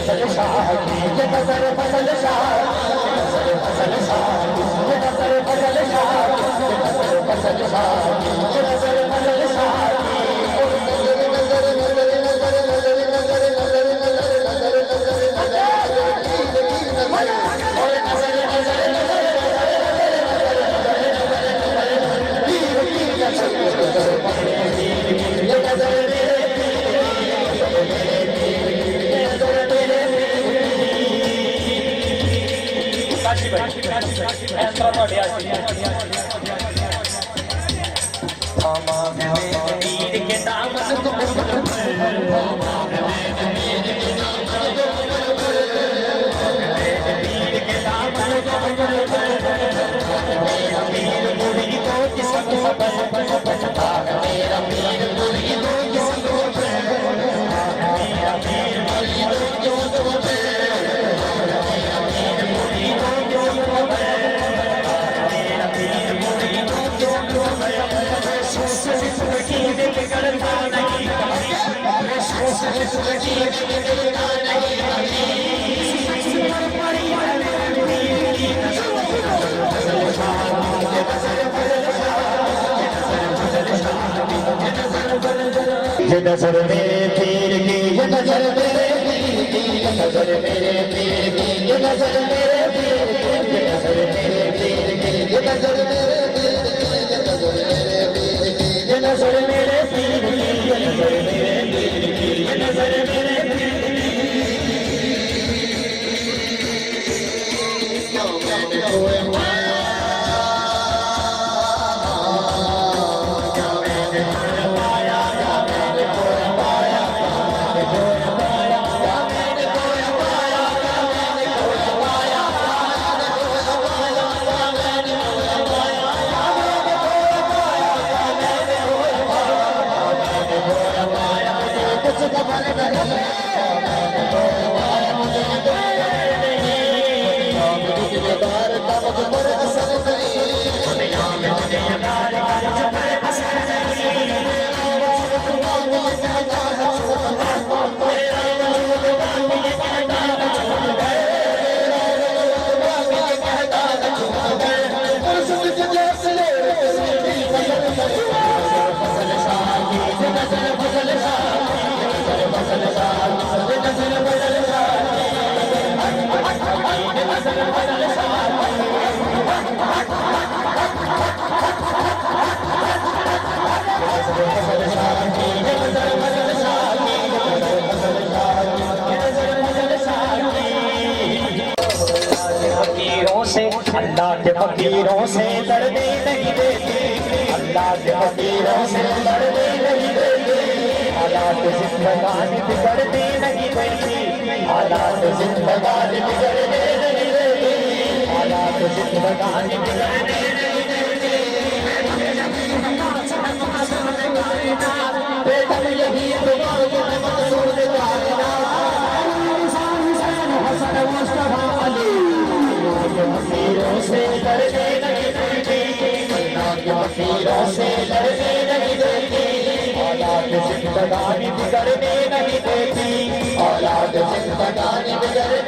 फसल शाह की, ये नजर फसल शाह की, नजर फसल शाह की, ये नजर फसल शाह की, ये नजर फसल शाह की, ये नजर फसल शाह की। और नजर नजर नजर नजर नजर नजर नजर नजर नजर नजर नजर नजर और नजर नजर नजर ये नजर ये नजर मेरे पीर की, ये नजर मेरे पीर की, ये नजर मेरे पीर की, ये नजर मेरे पीर की, ये नजर मेरे पीर की, ये नजर मेरे पीर की, ये नजर मेरे पीर की, ये नजर मेरे पीर की, ये नजर मेरे पीर की, ये नजर मेरे पीर की। क्यों मैंने खोया अल्लाह के फकीरों से लड़ने नहीं देते, अल्लाह के फकीरों से लड़ने नहीं देते, हालात जिंदगानी बिगड़ने नहीं देती, हालात जिंदगानी बिगड़ने नहीं देती, हालात जिंदगानी बिगड़ने नहीं देती। बेदम यही दुआ मकसूद फकीरों से लड़ने नहीं देती, अल्लाह के फकीरों से लड़ने नहीं देती, औलाद जिंदगानी बिगड़ने नहीं देती, औलाद जिंदगानी बिगड़ने